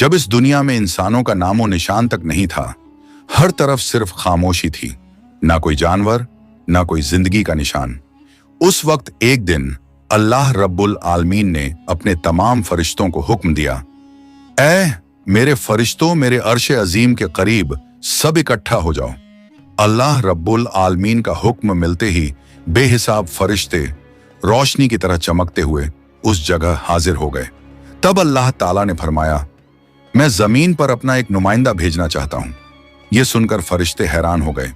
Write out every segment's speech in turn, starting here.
जब इस दुनिया में इंसानों का नामो निशान तक नहीं था, हर तरफ सिर्फ खामोशी थी, ना कोई जानवर, ना कोई जिंदगी का निशान। उस वक्त एक दिन अल्लाह रब्बुल आलमीन ने अपने तमाम फरिश्तों को हुक्म दिया, ऐ मेरे फरिश्तों, मेरे अर्श अजीम के करीब सब इकट्ठा हो जाओ। अल्लाह रब्बुल आलमीन का हुक्म मिलते ही बेहिसाब फरिश्ते रोशनी की तरह चमकते हुए उस जगह हाजिर हो गए। तब अल्लाह ताला ने फरमाया, मैं जमीन पर अपना एक नुमाइंदा भेजना चाहता हूं। यह सुनकर फरिश्ते हैरान हो गए।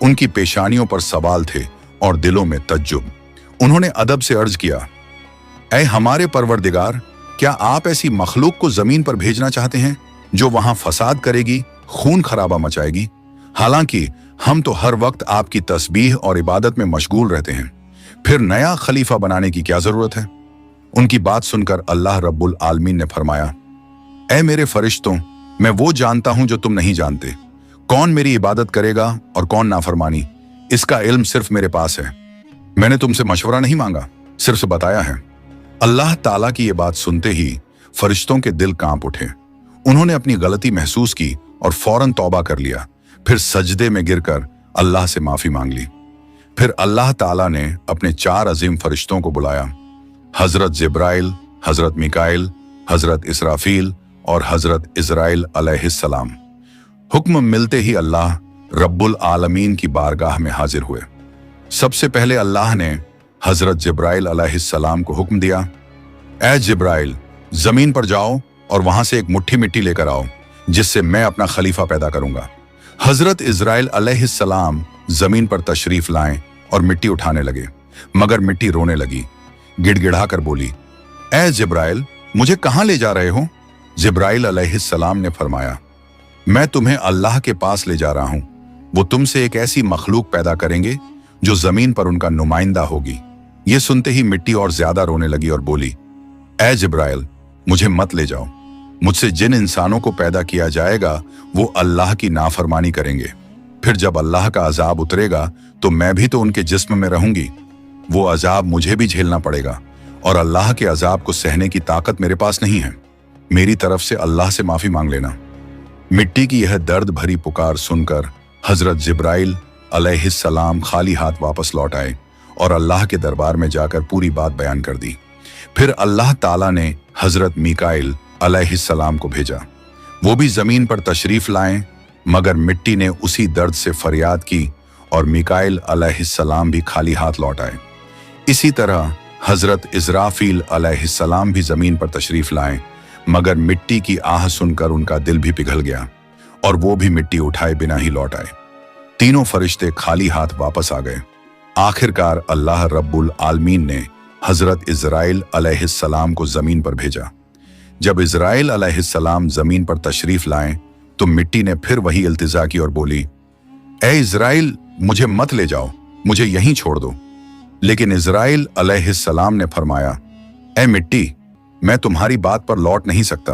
उनकी पेशानियों पर सवाल थे और दिलों में तज्जुब। उन्होंने अदब से अर्ज किया, ऐ हमारे परवरदिगार, क्या आप ऐसी मखलूक को जमीन पर भेजना चाहते हैं जो वहां फसाद करेगी, खून खराबा मचाएगी? हालांकि हम तो हर वक्त आपकी तस्बीह और इबादत में मशगूल रहते हैं, फिर नया खलीफा बनाने की क्या जरूरत है? उनकी बात सुनकर अल्लाह रब्बुल आलमीन ने फरमाया, ऐ मेरे फरिश्तों, मैं वो जानता हूं जो तुम नहीं जानते। कौन मेरी इबादत करेगा और कौन नाफरमानी, इसका इल्म सिर्फ मेरे पास है। मैंने तुमसे मशवरा नहीं मांगा, सिर्फ बताया है। अल्लाह ताला की ये बात सुनते ही फरिश्तों के दिल कांप उठे। उन्होंने अपनी गलती महसूस की और फौरन तौबा कर लिया। फिर सजदे में गिरकर अल्लाह से माफी मांग ली। फिर अल्लाह ताला ने अपने 4 अजीम फरिश्तों को बुलाया, हजरत जिब्राइल, हजरत मिकाइल, हजरत इसराफील और हजरत इजराइल अलैहिस्सलाम। हुक्म मिलते ही अल्लाह रब्बुल आलमीन की बारगाह में हाजिर हुए। सबसे पहले अल्लाह ने हजरत जिब्राइल अलैहिस्सलाम को हुक्म दिया, ऐ जिब्राइल, जमीन पर जाओ और वहां से एक मुट्ठी मिट्टी लेकर आओ, जिससे मैं अपना खलीफा पैदा करूंगा। हजरत इजराइल अलैहिस्सलाम जमीन पर तशरीफ लाएं और मिट्टी उठाने लगे, मगर मिट्टी रोने लगी। गिड़गिड़ाकर बोली, ऐ जिब्राइल, मुझे कहां ले जा रहे हो? जिब्राइल अलैहिस्सलाम ने फरमाया, मैं तुम्हें अल्लाह के पास ले जा रहा हूं। वो तुमसे एक ऐसी मखलूक पैदा करेंगे जो जमीन पर उनका नुमाइंदा होगी। ये सुनते ही मिट्टी और ज्यादा रोने लगी और बोली, ऐ जिब्राइल, मुझे मत ले जाओ। मुझसे जिन इंसानों को पैदा किया जाएगा वो अल्लाह की नाफरमानी करेंगे। फिर जब अल्लाह का अजाब उतरेगा तो मैं भी तो उनके जिस्म में रहूंगी। वो अजाब मुझे भी झेलना पड़ेगा और अल्लाह के अजाब को सहने की ताकत मेरे पास नहीं है। मेरी तरफ से अल्लाह से माफी मांग लेना। मिट्टी की यह दर्द भरी पुकार सुनकर हजरत जिब्राइल अलैहिस्सलाम खाली हाथ वापस लौट आए और अल्लाह के दरबार में जाकर पूरी बात बयान कर दी। फिर अल्लाह ताला ने हजरत मिकाइल अलैहिस्सलाम को भेजा। वो भी जमीन पर तशरीफ लाएं, मगर मिट्टी ने उसी दर्द से फरियाद की और मिकाइल अलैहिस्सलाम भी खाली हाथ लौट आए। इसी तरह हजरत इजराफील अलैहिस्सलाम भी जमीन पर तशरीफ लाएं, मगर मिट्टी की आह सुनकर उनका दिल भी पिघल गया और वो भी मिट्टी उठाए बिना ही लौट आए। तीनों फरिश्ते खाली हाथ वापस आ गए। आखिरकार अल्लाह रब्बुल आलमीन ने हजरत इजराइल अलैहिस्सलाम को जमीन पर भेजा। जब इजराइल अलैहिस्सलाम जमीन पर तशरीफ लाएं तो मिट्टी ने फिर वही इल्तिजा की और बोली, ऐ इजराइल, मुझे मत ले जाओ, मुझे यहीं छोड़ दो। लेकिन इजराइल अलैहिस्सलाम ने फरमाया, ऐ मिट्टी, मैं तुम्हारी बात पर लौट नहीं सकता,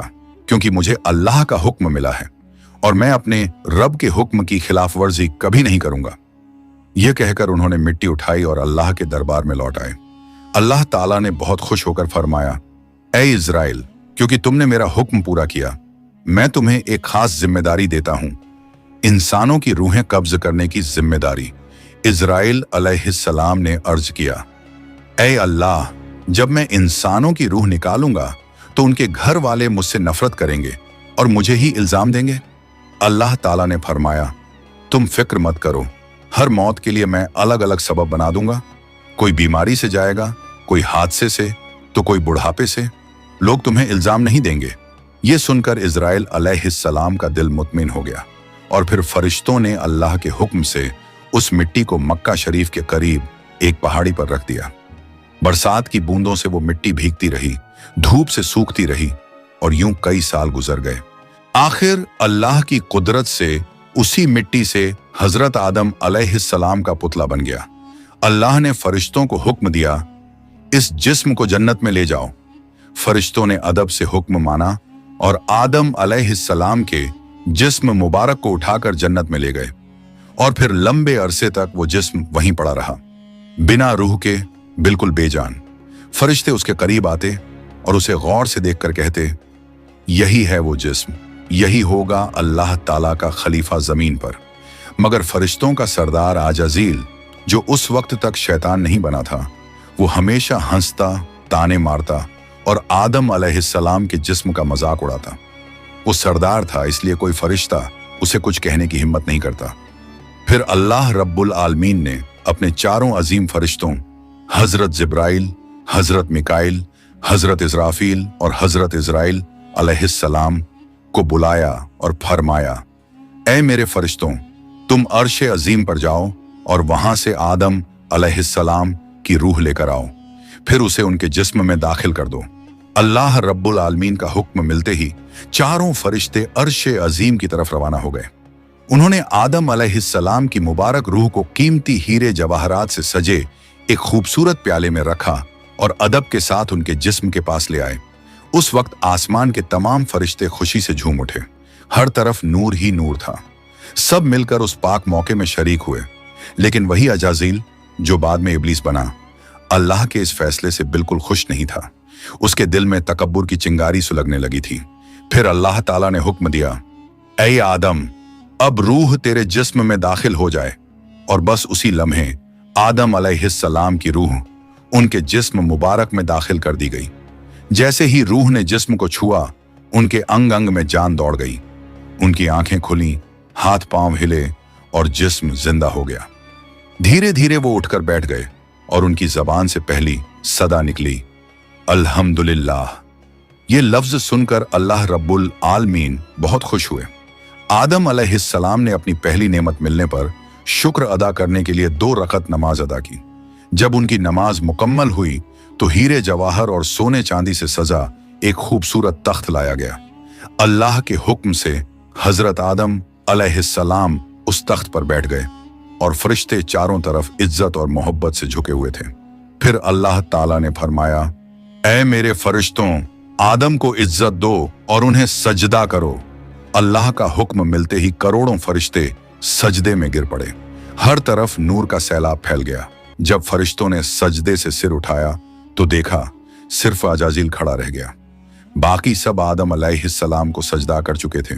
क्योंकि मुझे अल्लाह का हुक्म मिला है और मैं अपने रब के हुक्म की खिलाफ वर्जी कभी नहीं करूंगा। यह कहकर उन्होंने मिट्टी उठाई और अल्लाह के दरबार में लौट आए। अल्लाह ताला ने बहुत खुश होकर फरमाया, ऐ इजराइल, क्योंकि तुमने मेरा हुक्म पूरा किया, मैं तुम्हें एक खास जिम्मेदारी देता हूं, इंसानों की रूहें कब्ज करने की जिम्मेदारी। इजराइल अलैहिस्सलाम ने अर्ज किया, ऐ अल्लाह, जब मैं इंसानों की रूह निकालूंगा तो उनके घर वाले मुझसे नफरत करेंगे और मुझे ही इल्जाम देंगे। अल्लाह ताला ने फरमाया, तुम फिक्र मत करो, हर मौत के लिए मैं अलग अलग सबब बना दूंगा। कोई बीमारी से जाएगा, कोई हादसे से, तो कोई बुढ़ापे से। लोग तुम्हें इल्जाम नहीं देंगे। ये सुनकर इजराइल अलैहिस्सलाम का दिल मुतमिन हो गया और फिर फरिश्तों ने अल्लाह के हुक्म से उस मिट्टी को मक्का शरीफ के करीब एक पहाड़ी पर रख दिया। बरसात की बूंदों से वो मिट्टी भीगती रही, धूप से सूखती रही और यूं कई साल गुजर गए। आखिर अल्लाह की कुदरत से उसी मिट्टी से हजरत आदम अलैहिस्सलाम का पुतला बन गया। अल्लाह ने फरिश्तों को हुक्म दिया, इस जिस्म को जन्नत में ले जाओ। फरिश्तों ने अदब से हुक्म माना और आदम अलैहिस्सलाम के जिस्म मुबारक को उठाकर जन्नत में ले गए और फिर लंबे अरसे तक वो जिस्म वहीं पड़ा रहा, बिना रूह के, बिल्कुल बेजान। फरिश्ते उसके करीब आते और उसे गौर से देखकर कहते, यही है वो जिस्म, यही होगा अल्लाह ताला का खलीफा जमीन पर। मगर फरिश्तों का सरदार आजाजील, जो उस वक्त तक शैतान नहीं बना था, वो हमेशा हंसता, ताने मारता और आदम अलैहिस्सलाम के जिस्म का मजाक उड़ाता। वो सरदार था, इसलिए कोई फरिश्ता उसे कुछ कहने की हिम्मत नहीं करता। फिर अल्लाह रब्बुल आलमीन ने अपने चारों अजीम फरिश्तों हजरत जिब्राइल, हजरत मिकाइल, हजरत इजराफील और हजरत इजराइल अलैहिस्सलाम को बुलाया और फरमाया, ऐ मेरे फरिश्तों, तुम अर्श अजीम पर जाओ और वहां से आदम अलैहिस्सलाम की रूह लेकर आओ, फिर उसे उनके जिस्म में दाखिल कर दो। अल्लाह रब्बुल आलमीन का हुक्म मिलते ही चारों फरिश्ते अर्श अजीम की तरफ रवाना हो गए। उन्होंने आदम अलैहिस्सलाम की मुबारक रूह को कीमती हीरे जवाहरात से सजे एक खूबसूरत प्याले में रखा और अदब के साथ उनके जिस्म के पास ले आए। उस वक्त आसमान के तमाम फरिश्ते खुशी से झूम उठे। हर तरफ नूर ही नूर था। सब मिलकर उस पाक मौके में शरीक हुए। लेकिन वही अजाजील, जो बाद में इब्लीस बना, अल्लाह के इस फैसले से बिल्कुल खुश नहीं था। उसके दिल में तकब्बुर की चिंगारी सुलगने लगी थी। फिर अल्लाह ताला ने हुक्म दिया, ऐ आदम, अब रूह तेरे जिस्म में दाखिल हो जाए। और बस उसी लम्हे आदम अलैहिस्सलाम की रूह उनके जिस्म मुबारक में दाखिल कर दी गई। जैसे ही रूह ने जिस्म को छुआ, उनके अंग अंग में जान दौड़ गई। उनकी आंखें खुली, हाथ पांव हिले और जिस्म जिंदा हो गया। धीरे धीरे वो उठकर बैठ गए और उनकी जबान से पहली सदा निकली, अल्हम्दुलिल्लाह। ये लफ्ज सुनकर अल्लाह रब्बुल आलमीन बहुत खुश हुए। आदम अलैहिस्सलाम ने अपनी पहली नेमत मिलने पर शुक्र अदा करने के लिए 2 रकत नमाज अदा की। जब उनकी नमाज मुकम्मल हुई तो हीरे जवाहर और सोने चांदी से सजा एक खूबसूरत तख्त लाया गया। अल्लाह के हुक्म से हजरत आदम अलैहिस्सलाम उस तख्त पर बैठ गए और फरिश्ते चारों तरफ इज्जत और मोहब्बत से झुके हुए थे। फिर अल्लाह ताला ने फरमाया, ऐ मेरे फरिश्तों, आदम को इज्जत दो और उन्हें सजदा करो। अल्लाह का हुक्म मिलते ही करोड़ों फरिश्ते सजदे में गिर पड़े। हर तरफ नूर का सैलाब फैल गया। जब फरिश्तों ने सजदे से सिर उठाया तो देखा सिर्फ अजाजील खड़ा रह गया। बाकी सब आदम अलैहिस्सलाम को सजदा कर चुके थे,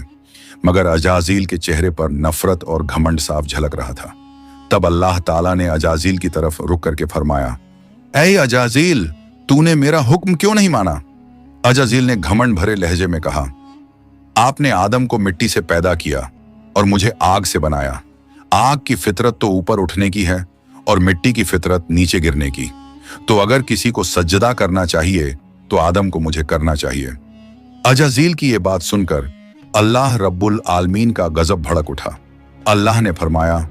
मगर अजाजील के चेहरे पर नफरत और घमंड साफ झलक रहा था। तब अल्लाह ताला ने अजाजील की तरफ रुक करके फरमाया, ऐ अजाजील, तूने मेरा हुक्म क्यों नहीं माना? अजाजील ने घमंड भरे लहजे में कहा, आपने आदम को मिट्टी से पैदा किया और मुझे आग से बनाया। आग की फितरत तो ऊपर उठने की है और मिट्टी की फितरत नीचे गिरने की। तो अगर किसी को सजदा करना चाहिए तो आदम को मुझे करना चाहिए। अजाजील की ये बात सुनकर अल्लाह रब्बुल आलमीन का गजब भड़क उठा। अल्लाह ने फरमाया,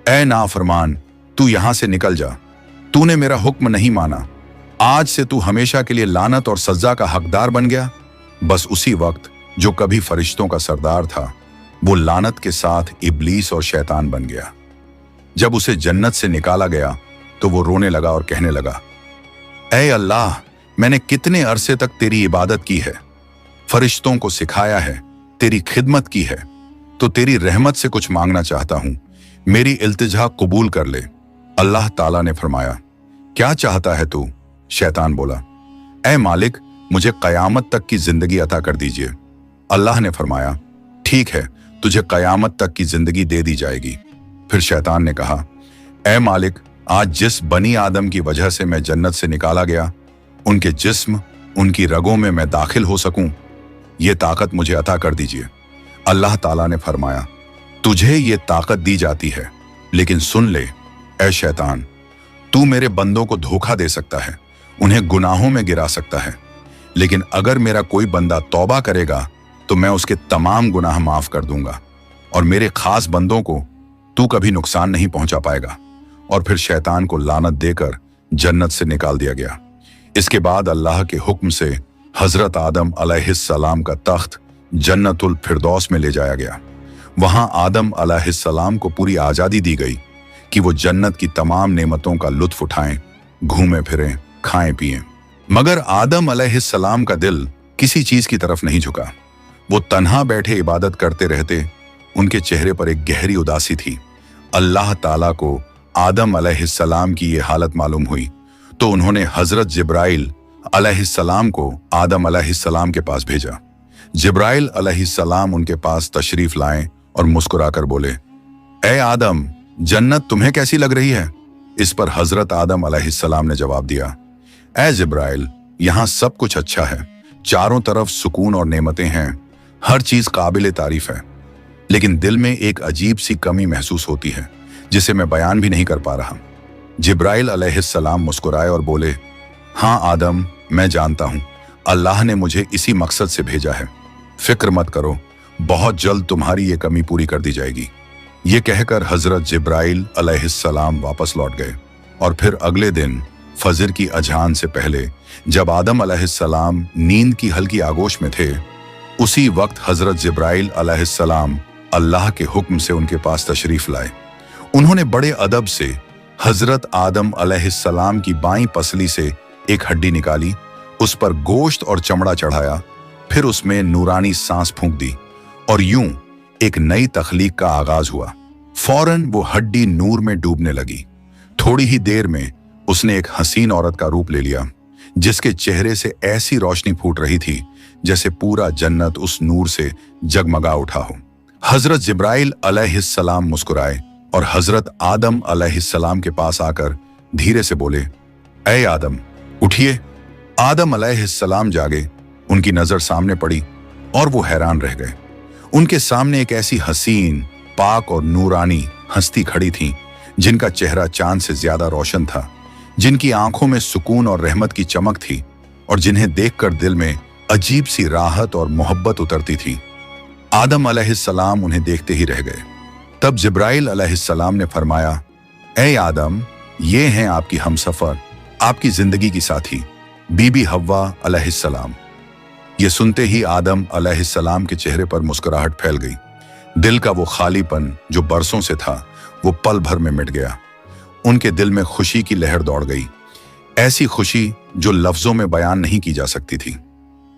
ऐ नाफरमान, तू यहां से निकल जा। तूने मेरा हुक्म नहीं माना। आज से तू हमेशा के लिए लानत और सजा का हकदार बन गया। बस उसी वक्त जो कभी फरिश्तों का सरदार था, वो लानत के साथ इब्लीस और शैतान बन गया। जब उसे जन्नत से निकाला गया तो वो रोने लगा और कहने लगा, ऐ अल्लाह, मैंने कितने अरसे तक तेरी इबादत की है, फरिश्तों को सिखाया है, तेरी खिदमत की है, तो तेरी रहमत से कुछ मांगना चाहता हूं। मेरी इल्तिजा कबूल कर ले। अल्लाह ताला ने फरमाया, क्या चाहता है तू? शैतान बोला, ऐ मालिक, मुझे कयामत तक की जिंदगी अता कर दीजिए। अल्लाह ने फरमाया, ठीक है, तुझे कयामत तक की जिंदगी दे दी जाएगी। फिर शैतान ने कहा, ऐ मालिक, आज जिस बनी आदम की वजह से मैं जन्नत से निकाला गया, उनके जिस्म, उनकी रगों में मैं दाखिल हो सकूं, ये ताकत मुझे अता कर दीजिए। अल्लाह ताला ने फरमाया, तुझे ये ताकत दी जाती है, लेकिन सुन ले ऐ शैतान, तू मेरे बंदों को धोखा दे सकता है, उन्हें गुनाहों में गिरा सकता है, लेकिन अगर मेरा कोई बंदा तौबा करेगा तो मैं उसके तमाम गुनाह माफ कर दूंगा और मेरे खास बंदों को तू कभी नुकसान नहीं पहुंचा पाएगा। और फिर शैतान को लानत देकर जन्नत से निकाल दिया गया। इसके बाद अल्लाह के हुक्म से हजरत आदम अलैहिस्सलाम का तख्त जन्नतुल फिरदौस में ले जाया गया। वहां आदम अलैहिस्सलाम को पूरी आजादी दी गई कि वो जन्नत की तमाम नेमतों का लुत्फ उठाएं, घूमें फिरें, खाएं पिएं। मगर आदम अलैहिस्सलाम का दिल किसी चीज की तरफ नहीं झुका। वो तन्हा बैठे इबादत करते रहते। उनके चेहरे पर एक गहरी उदासी थी। अल्लाह ताला को आदम अलैहिस्सलाम की ये हालत मालूम हुई तो उन्होंने हजरत जिब्राइल अलैहिस्सलाम को आदम अलैहिस्सलाम के पास भेजा। जिब्राइल अलैहिस्सलाम उनके पास तशरीफ लाए और मुस्कुराकर बोले, ए आदम, जन्नत तुम्हें कैसी लग रही है? इस पर हजरत आदम अलैहिस्सलाम ने जवाब दिया, ए जिब्राइल, यहाँ सब कुछ अच्छा है, चारों तरफ सुकून और नेमतें हैं, हर चीज काबिल तारीफ है, लेकिन दिल में एक अजीब सी कमी महसूस होती है जिसे मैं बयान भी नहीं कर पा रहा। जिब्राइल अलैहिस्सलाम मुस्कुराए और बोले, हाँ आदम, मैं जानता हूं, अल्लाह ने मुझे इसी मकसद से भेजा है, फिक्र मत करो, बहुत जल्द तुम्हारी ये कमी पूरी कर दी जाएगी। ये कहकर हजरत जिब्राइल अलैहिस्सलाम वापस लौट गए और फिर अगले दिन फजर की अजान से पहले जब आदम अलैहिस्सलाम नींद की हल्की आगोश में थे, उसी वक्त हजरत जिब्राइल अलैहिस्सलाम अल्लाह के हुक्म से उनके पास तशरीफ लाए। उन्होंने बड़े अदब से हजरत आदम अलैहिस्सलाम की बाईं पसली से एक हड्डी निकाली, उस पर गोश्त और चमड़ा चढ़ाया, फिर उसमें नूरानी सांस फूंक दी और यूं एक नई तख्लीक का आगाज हुआ। फौरन वो हड्डी नूर में डूबने लगी। थोड़ी ही देर में उसने एक हसीन औरत का रूप ले लिया, जिसके चेहरे से ऐसी रोशनी फूट रही थी जैसे पूरा जन्नत उस नूर से जगमगा उठा हो। हजरत जिब्राइल अलैहिस्सलाम मुस्कुराए और हजरत आदम अलैहिस्सलाम के पास आकर धीरे से बोले, ए आदम, उठिए। आदम अलैहिस्सलाम जागे, उनकी नजर सामने पड़ी और वो हैरान रह गए। उनके सामने एक ऐसी हसीन, पाक और नूरानी हस्ती खड़ी थी जिनका चेहरा चांद से ज्यादा रोशन था, जिनकी आंखों में सुकून और रहमत की चमक थी और जिन्हें देखकर दिल में अजीब सी राहत और मोहब्बत उतरती थी। आदम अलैहिस्सलाम उन्हें देखते ही रह गए। तब जिब्राइल अलैहिस्सलाम ने फरमाया, ए आदम, ये हैं आपकी हमसफर, आपकी जिंदगी की साथी, बीबी हव्वा अलैहिस्सलाम। ये सुनते ही आदम अलैहिस्सलाम के चेहरे पर मुस्कुराहट फैल गई। दिल का वो खालीपन जो बरसों से था, वो पल भर में मिट गया। उनके दिल में खुशी की लहर दौड़ गई, ऐसी खुशी जो लफ्जों में बयान नहीं की जा सकती थी।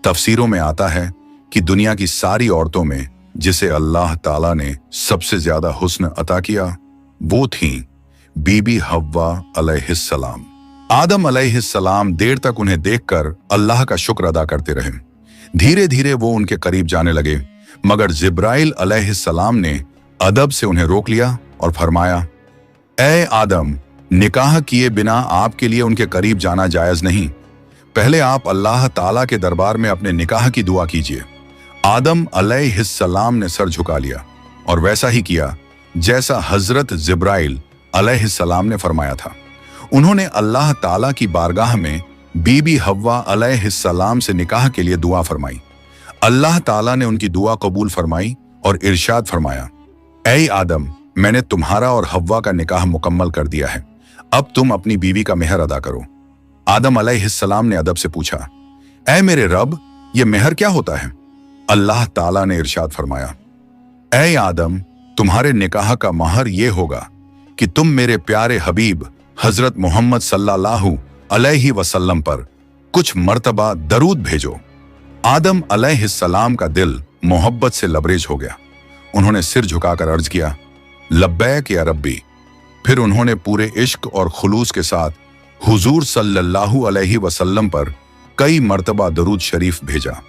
तफसीरों में आता है कि दुनिया की सारी औरतों में जिसे अल्लाह ताला ने सबसे ज्यादा हुस्न अता किया, वो थी बीबी हव्वा अलैहिस्सलाम। आदम अलैहिस्सलाम देर तक उन्हें देखकर अल्लाह का शुक्र अदा करते रहे। धीरे धीरे वो उनके करीब जाने लगे, मगर जिब्राइल अलैहिस्सलाम ने अदब से उन्हें रोक लिया और फरमाया, ए आदम, निकाह किए बिना आपके लिए उनके करीब जाना जायज नहीं। पहले आप अल्लाह ताला के दरबार में अपने निकाह की दुआ कीजिए। आदम अलैहिस्सलाम ने सर झुका लिया और वैसा ही किया जैसा हजरत जिब्राइल अलैहिस्सलाम ने फरमाया था। उन्होंने अल्लाह ताला की बारगाह में बीबी हव्वा अलैहिस्सलाम से निकाह के लिए दुआ फरमाई। अल्लाह ताला ने उनकी दुआ कबूल फरमाई और इरशाद फरमाया, ऐ आदम, मैंने तुम्हारा और हव्वा का निकाह मुकम्मल कर दिया है, अब तुम अपनी बीवी का मेहर अदा करो। आदम अलैहिस्सलाम ने अदब से पूछा, ऐ मेरे रब, ये मेहर क्या होता है? अल्लाह ताला ने इरशाद फरमाया, ऐ आदम, तुम्हारे निकाह का महर ये होगा कि तुम मेरे प्यारे हबीब हजरत मोहम्मद सल्लल्लाहु अलैहि वसल्लम पर कुछ मर्तबा दरूद भेजो। आदम अलैहिस्सलाम का दिल मोहब्बत से लबरेज हो गया। उन्होंने सिर झुकाकर अर्ज किया, लब्बैक या रब्बी। फिर उन्होंने पूरे इश्क और खुलूस के साथ हुजूर सल्लल्लाहु अलैहि वसल्लम पर कई मर्तबा दरूद शरीफ भेजा।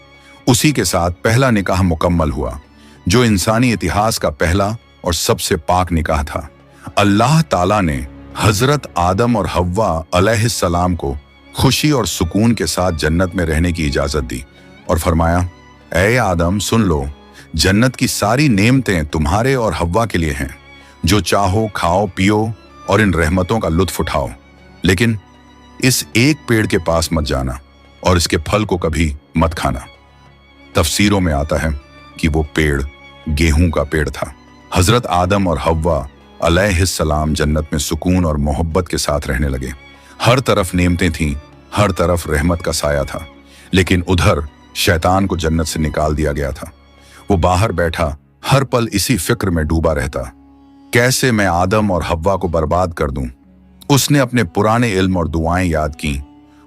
उसी के साथ पहला निकाह मुकम्मल हुआ, जो इंसानी इतिहास का पहला और सबसे पाक निकाह था। अल्लाह ताला ने हजरत आदम और हव्वा अलैहिस्सलाम को खुशी और सुकून के साथ जन्नत में रहने की इजाजत दी और फरमाया, ऐ आदम, सुन लो, जन्नत की सारी नेमतें तुम्हारे और हव्वा के लिए हैं। जो चाहो खाओ पियो और इन रहमतों का लुत्फ उठाओ, लेकिन इस एक पेड़ के पास मत जाना और इसके फल को कभी मत खाना। तफसीरों में आता है कि वो पेड़ गेहूं का पेड़ था। हजरत आदम और हव्वा अलैहिस्सलाम जन्नत में सुकून और मोहब्बत के साथ रहने लगे। हर तरफ नेमतें थीं, हर तरफ रहमत का साया था, लेकिन उधर शैतान को जन्नत से निकाल दिया गया था। वो बाहर बैठा हर पल इसी फिक्र में डूबा रहता, कैसे मैं आदम और हव्वा को बर्बाद कर दूं। उसने अपने पुराने इल्म और दुआएं याद की।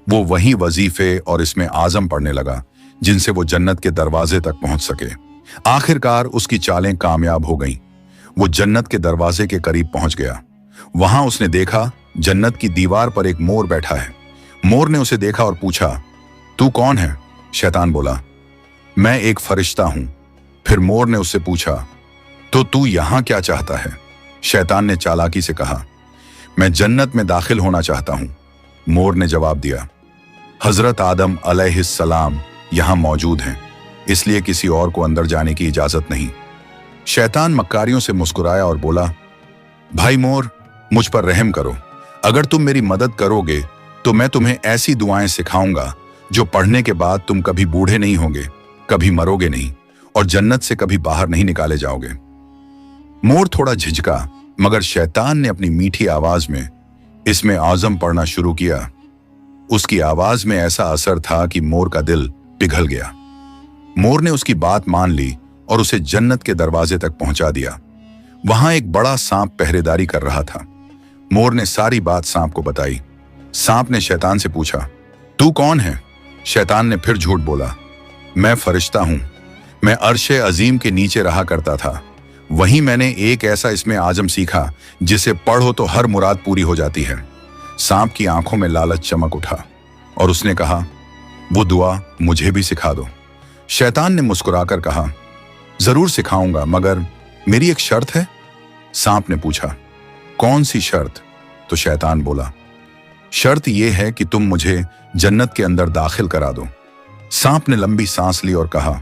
वो वही वजीफे और इसमें आजम पढ़ने लगा जिनसे वो जन्नत के दरवाजे तक पहुंच सके। आखिरकार उसकी चालें कामयाब हो गईं। वो जन्नत के दरवाजे के करीब पहुंच गया। वहां उसने देखा जन्नत की दीवार पर एक मोर बैठा है। मोर ने उसे देखा और पूछा, तू कौन है? शैतान बोला, मैं एक फरिश्ता हूं। फिर मोर ने उससे पूछा, तो तू यहां क्या चाहता है? शैतान ने चालाकी से कहा, मैं जन्नत में दाखिल होना चाहता हूं। मोर ने जवाब दिया, हजरत आदम अलैहिस्सलाम यहां मौजूद हैं, इसलिए किसी और को अंदर जाने की इजाजत नहीं। शैतान मक्कारियों से मुस्कुराया और बोला, भाई मोर, मुझ पर रहम करो। अगर तुम मेरी मदद करोगे तो मैं तुम्हें ऐसी दुआएं सिखाऊंगा जो पढ़ने के बाद तुम कभी बूढ़े नहीं होगे, कभी मरोगे नहीं और जन्नत से कभी बाहर नहीं निकाले जाओगे। मोर थोड़ा झिझका, मगर शैतान ने अपनी मीठी आवाज में इसमें आज़म पढ़ना शुरू किया। उसकी आवाज में ऐसा असर था कि मोर का दिल पिघल गया। मोर ने उसकी बात मान ली और उसे जन्नत के दरवाजे तक पहुंचा दिया। वहां एक बड़ा सांप पहरेदारी कर रहा था। मोर ने सारी बात सांप को बताई। सांप ने शैतान से पूछा, तू कौन है? शैतान ने फिर झूठ बोला, मैं फरिश्ता हूं। मैं अर्शे अजीम के नीचे रहा करता था। वहीं मैंने एक ऐसा इसमें आजम सीखा जिसे पढ़ो तो हर मुराद पूरी हो जाती है। सांप की आंखों में लालच चमक उठा और उसने कहा, वो दुआ मुझे भी सिखा दो। शैतान ने मुस्कुराकर कहा, जरूर सिखाऊंगा, मगर मेरी एक शर्त है। सांप ने पूछा, कौन सी शर्त? तो शैतान बोला, शर्त यह है कि तुम मुझे जन्नत के अंदर दाखिल करा दो। सांप ने लंबी सांस ली और कहा,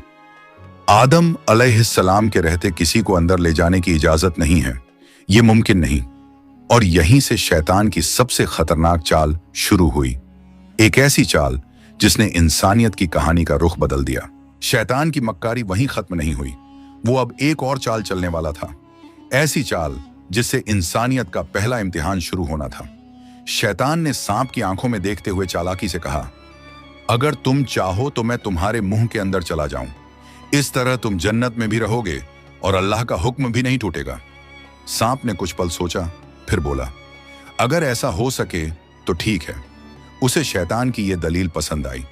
आदम अलैहिस्सलाम के रहते किसी को अंदर ले जाने की इजाजत नहीं है, यह मुमकिन नहीं। और यहीं से शैतान की सबसे खतरनाक चाल शुरू हुई, एक ऐसी चाल जिसने इंसानियत की कहानी का रुख बदल दिया। शैतान की मक्कारी वहीं खत्म नहीं हुई, वो अब एक और चाल चलने वाला था, ऐसी चाल जिससे इंसानियत का पहला इम्तिहान शुरू होना था। शैतान ने सांप की आंखों में देखते हुए चालाकी से कहा, अगर तुम चाहो तो मैं तुम्हारे मुंह के अंदर चला जाऊं। इस तरह तुम जन्नत में भी रहोगे और अल्लाह का हुक्म भी नहीं टूटेगा। सांप ने कुछ पल सोचा, फिर बोला, अगर ऐसा हो सके तो ठीक है। उसे शैतान की यह दलील पसंद आई।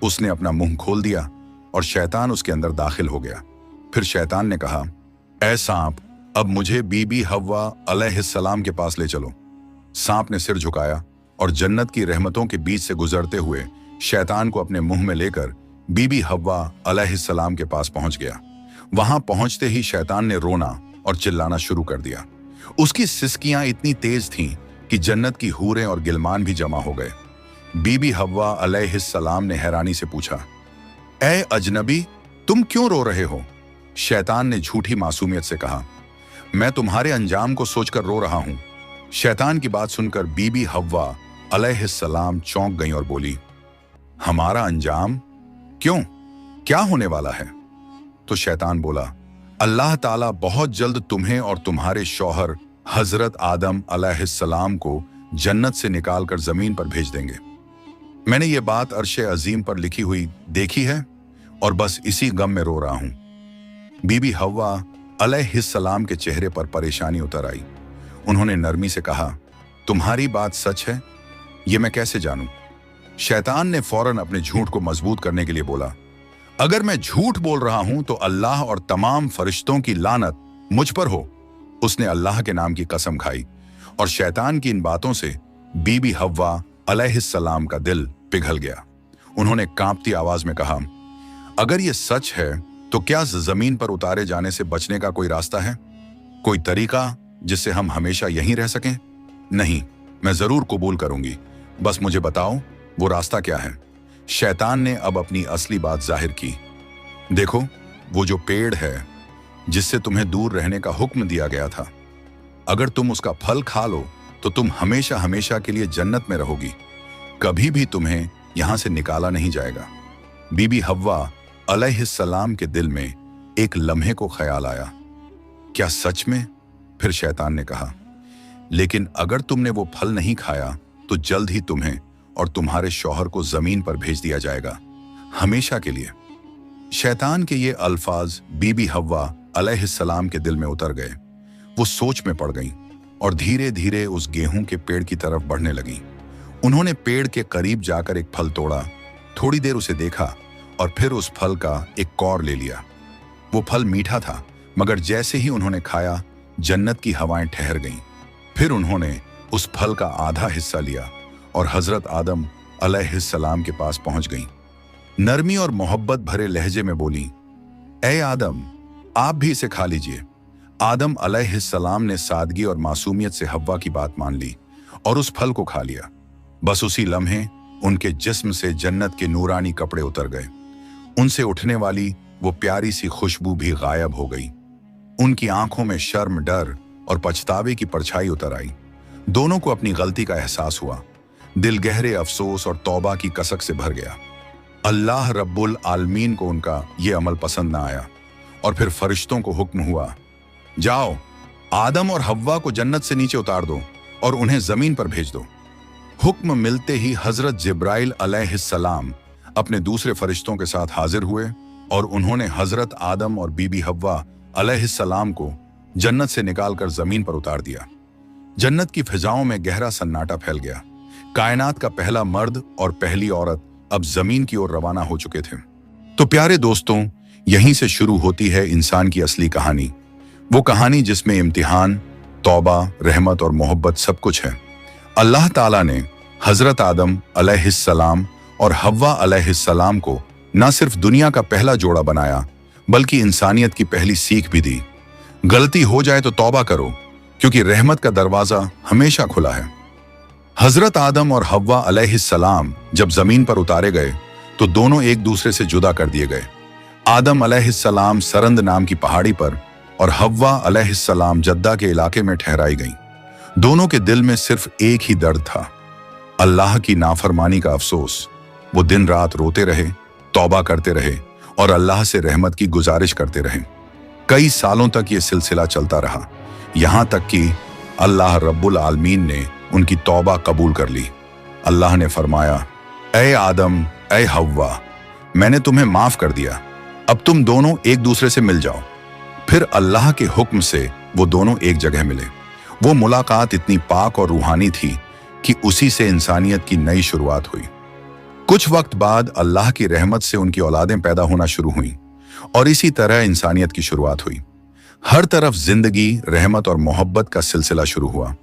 उसने अपना मुंह खोल दिया और शैतान उसके अंदर दाखिल हो गया। फिर शैतान ने कहा, ऐ सांप, अब मुझे बीबी हव्वा अलैहिस्सलाम के पास ले चलो। सांप ने सिर झुकाया और जन्नत की रहमतों के बीच से गुजरते हुए शैतान को अपने मुंह में लेकर बीबी हव्वा अलैहिस्सलाम के पास पहुंच गया। वहां पहुंचते ही शैतान ने रोना और चिल्लाना शुरू कर दिया। उसकी सिसकियां इतनी तेज थीं कि जन्नत की हूरें और गिलमान भी जमा हो गए। बीबी हव्वा अलैहिस्सलाम ने हैरानी से पूछा, ऐ अजनबी, तुम क्यों रो रहे हो? शैतान ने झूठी मासूमियत से कहा, मैं तुम्हारे अंजाम को सोचकर रो रहा हूं। शैतान की बात सुनकर बीबी हव्वा अलैहिस्सलाम चौंक गईं और बोली, हमारा अंजाम? क्यों, क्या होने वाला है? तो शैतान बोला, अल्लाह ताला बहुत जल्द तुम्हें और तुम्हारे शौहर हजरत आदम अलैहिस्सलाम को जन्नत से निकालकर जमीन पर भेज देंगे। मैंने ये बात अर्शे अजीम पर लिखी हुई देखी है और बस इसी गम में रो रहा हूं। बीबी हव्वा अलैहिस्सलाम के चेहरे पर परेशानी उतर आई। उन्होंने नरमी से कहा, तुम्हारी बात सच है? ये मैं कैसे जानूं? शैतान ने फौरन अपने झूठ को मजबूत करने के लिए बोला, अगर मैं झूठ बोल रहा हूं तो अल्लाह और तमाम फरिश्तों की लानत मुझ पर हो। उसने अल्लाह के नाम की कसम खाई और शैतान की इन बातों से बीबी हव्वा अलैहिस्सलाम का दिल पिघल गया। उन्होंने कांपती आवाज में कहा, अगर ये सच है तो क्या जमीन पर उतारे जाने से बचने का कोई रास्ता है? कोई तरीका जिससे हम हमेशा यहीं रह सकें? नहीं, मैं जरूर कबूल करूंगी, बस मुझे बताओ वो रास्ता क्या है। शैतान ने अब अपनी असली बात जाहिर की। देखो, वो जो पेड़ है जिससे तुम्हें दूर रहने का हुक्म दिया गया था, अगर तुम उसका फल खा लो तो तुम हमेशा हमेशा के लिए जन्नत में रहोगी, कभी भी तुम्हें यहां से निकाला नहीं जाएगा। बीबी हव्वा अलैहिस्सलाम के दिल में एक लम्हे को ख्याल आया, क्या सच में? फिर शैतान ने कहा, लेकिन अगर तुमने वो फल नहीं खाया तो जल्द ही तुम्हें और तुम्हारे शौहर को जमीन पर भेज दिया जाएगा, हमेशा के लिए। शैतान के ये अल्फाज बीबी हव्वा अलैहिस्सलाम के दिल में उतर गए। वो सोच में पड़ गईं और धीरे धीरे उस गेहूं के पेड़ की तरफ बढ़ने लगीं। उन्होंने पेड़ के करीब जाकर एक फल तोड़ा, थोड़ी देर उसे देखा और फिर उस फल का एक कौर ले लिया। वो फल मीठा था, मगर जैसे ही उन्होंने खाया जन्नत की हवाएं ठहर गईं। फिर उन्होंने उस फल का आधा हिस्सा लिया और हजरत आदम अलैहिस्सलाम के पास पहुंच गईं। नरमी और मोहब्बत भरे लहजे में बोली, ए आदम, आप भी इसे खा लीजिए। आदम अलैहिस्सलाम ने सादगी और मासूमियत से हव्वा की बात मान ली और उस फल को खा लिया। बस उसी लम्हे उनके जिस्म से जन्नत के नूरानी कपड़े उतर गए। उनसे उठने वाली वो प्यारी सी खुशबू भी गायब हो गई। उनकी आंखों में शर्म, डर और पछतावे की परछाई उतर आई। दोनों को अपनी गलती का एहसास हुआ। दिल गहरे अफसोस और तौबा की कसक से भर गया। अल्लाह रब्बुल आलमीन को उनका ये अमल पसंद ना आया और फिर फरिश्तों को हुक्म हुआ, जाओ, आदम और हव्वा को जन्नत से नीचे उतार दो और उन्हें जमीन पर भेज दो। हुक्म मिलते ही हजरत जिब्राइल अलैहिस्सलाम अपने दूसरे फरिश्तों के साथ हाजिर हुए और उन्होंने हजरत आदम और बीबी हव्वा अलैहिस्सलाम को जन्नत से निकालकर जमीन पर उतार दिया। जन्नत की फिजाओं में गहरा सन्नाटा फैल गया। कायनात का पहला मर्द और पहली औरत अब जमीन की ओर रवाना हो चुके थे। तो प्यारे दोस्तों, यहीं से शुरू होती है इंसान की असली कहानी। वो कहानी जिसमें इम्तिहान, तौबा, रहमत और मोहब्बत सब कुछ है। अल्लाह ताला ने हजरत आदम अलैहिस्सलाम और हव्वा अलैहिस्सलाम को न सिर्फ दुनिया का पहला जोड़ा बनाया, बल्कि इंसानियत की पहली सीख भी दी। गलती हो जाए तो तौबा करो, क्योंकि रहमत का दरवाजा हमेशा खुला है। हजरत आदम और हव्वा अलैहिस्सलाम जब जमीन पर उतारे गए तो दोनों एक दूसरे से जुदा कर दिए गए। आदम अलैहिस्सलाम सरंद नाम की पहाड़ी पर और हव्वा अलैहिस्सलाम जद्दा के इलाके में ठहराई गईं। दोनों के दिल में सिर्फ एक ही दर्द था, अल्लाह की नाफरमानी का अफसोस। वो दिन रात रोते रहे, तौबा करते रहे और अल्लाह से रहमत की गुजारिश करते रहे। कई सालों तक ये सिलसिला चलता रहा, यहां तक कि अल्लाह रब्बुल आलमीन ने उनकी तौबा कबूल कर ली। अल्लाह ने फरमाया, ए आदम, ए हव्वा, मैंने तुम्हें माफ कर दिया, अब तुम दोनों एक दूसरे से मिल जाओ। फिर अल्लाह के हुक्म से वो दोनों एक जगह मिले। वो मुलाकात इतनी पाक और रूहानी थी कि उसी से इंसानियत की नई शुरुआत हुई। कुछ वक्त बाद अल्लाह की रहमत से उनकी औलादें पैदा होना शुरू हुईं और इसी तरह इंसानियत की शुरुआत हुई। हर तरफ जिंदगी, रहमत और मोहब्बत का सिलसिला शुरू हुआ।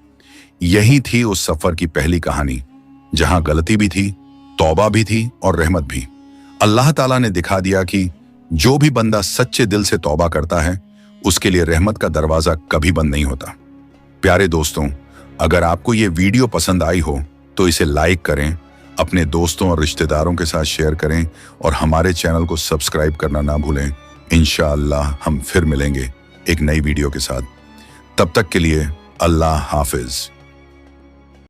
यही थी उस सफर की पहली कहानी, जहां गलती भी थी, तौबा भी थी और रहमत भी। अल्लाह ताला ने दिखा दिया कि जो भी बंदा सच्चे दिल से तौबा करता है, उसके लिए रहमत का दरवाजा कभी बंद नहीं होता। प्यारे दोस्तों, अगर आपको ये वीडियो पसंद आई हो तो इसे लाइक करें, अपने दोस्तों और रिश्तेदारों के साथ शेयर करें और हमारे चैनल को सब्सक्राइब करना ना भूलें। इंशाअल्लाह हम फिर मिलेंगे एक नई वीडियो के साथ। तब तक के लिए अल्लाह हाफिज।